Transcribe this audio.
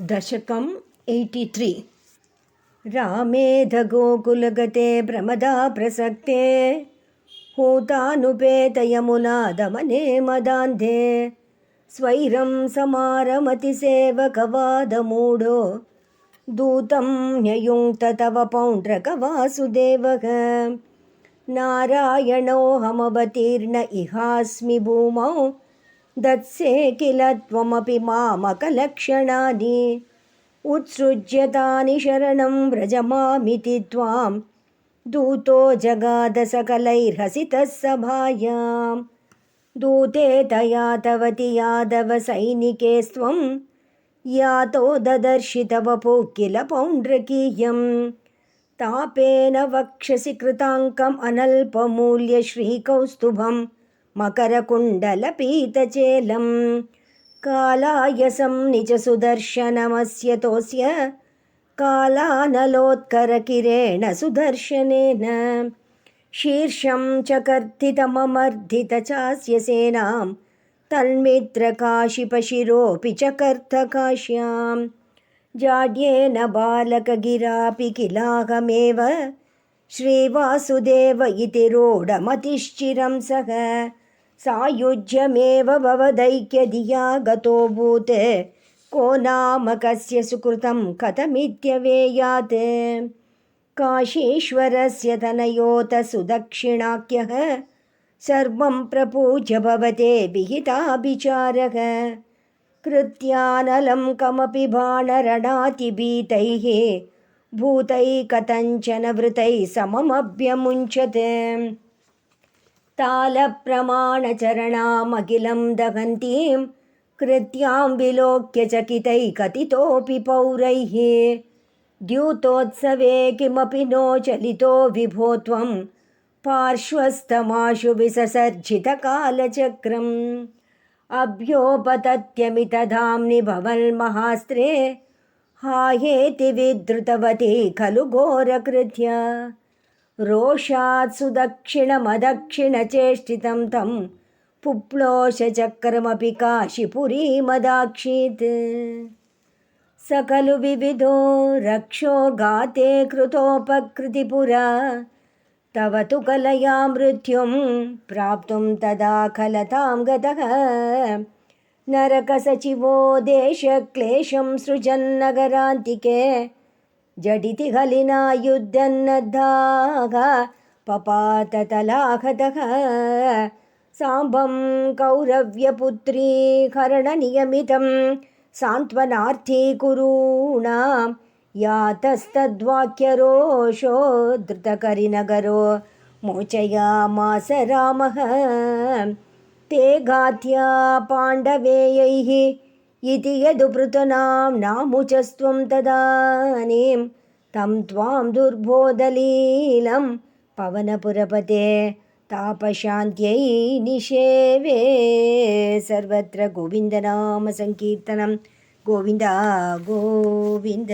दशकम् 83 रामेधगोकुलगते प्रमदा प्रसक्ते हूतानुपेतयमुनादमने मदान्धे स्वैरं समारमतिसेवकवादमूढो दूतं न्ययुङ्क्त तव पौण्ड्रकवासुदेवः नारायणोऽहमवतीर्ण इहास्मि भूमौ दत्से किल त्वमपि मामकलक्षणानि उत्सृज्यतानि शरणं व्रजमामिति त्वां दूतो जगाद सकलैर्हसितः सभायां दूते तया तवति यादव सैनिकेस्त्वं यातो ददर्शि तव किल पौण्ड्रकीयं तापेन वक्षसि कृताङ्कम् अनल्पमूल्यश्रीकौस्तुभं मकरकुण्डलपीतचेलं कालायसं निजसुदर्शनमस्य तोस्य कालानलोत्करकिरेण सुदर्शनेन शीर्षं च कर्थितममर्धितचास्य सेनां तन्मित्रकाशिपशिरोऽपि च कर्तकाश्यां जाड्येन बालकगिरापि किलाहमेव श्रीवासुदेव इति रूढमतिश्चिरं सः सायुज्यमेव भवदैक्यधिया गतो भूते को नाम कस्य सुकृतं कथमित्यवेयात् काशीश्वरस्य तनयोत सुदक्षिणाख्यः सर्वं प्रपूज्य भवते विहिताभिचारः कृत्यानलं कमपि बाणरणातिभीतैः भूतैः कथञ्चन वृतैः सममभ्यमुञ्चते तालप्रमाणचरणामखिलं दहन्तीं कृत्यां विलोक्य चकितैः कथितोऽपि पौरैः द्यूतोत्सवे किमपि नो चलितो विभो त्वं पार्श्वस्थमाशु विससर्जितकालचक्रम् अभ्योपतत्यमितधाम्नि भवन्महास्त्रे हाहेति विधृतवती खलु घोरकृत्या रोषात् सुदक्षिणमदक्षिणचेष्टितं तं पुप्लोषचक्रमपि काशीपुरीमदाक्षीत् स खलु विविधो रक्षो घाते कृतोपकृतिपुरा तव तु कलया मृत्युं प्राप्तुं तदा खलतां गतः नरकसचिवो देशक्लेशं सृजन्नगरान्तिके जडिति हलिना युद्धन्नद्धाः पपाततलाहतः साम्बं कौरव्यपुत्री हरणनियमितं सान्त्वनार्थी कुरूणां यातस्तद्वाक्यरोषो धृतकरिनगरो मोचयामास रामः ते घात्या पाण्डवेयैः इति यदुपृतनां नामुचस्त्वं तदानीं तं त्वां दुर्बोधलीलं पवनपुरपते तापशान्त्यै निषेवे सर्वत्र गोविन्दनाम संकीर्तनं गोविन्द गोविन्द।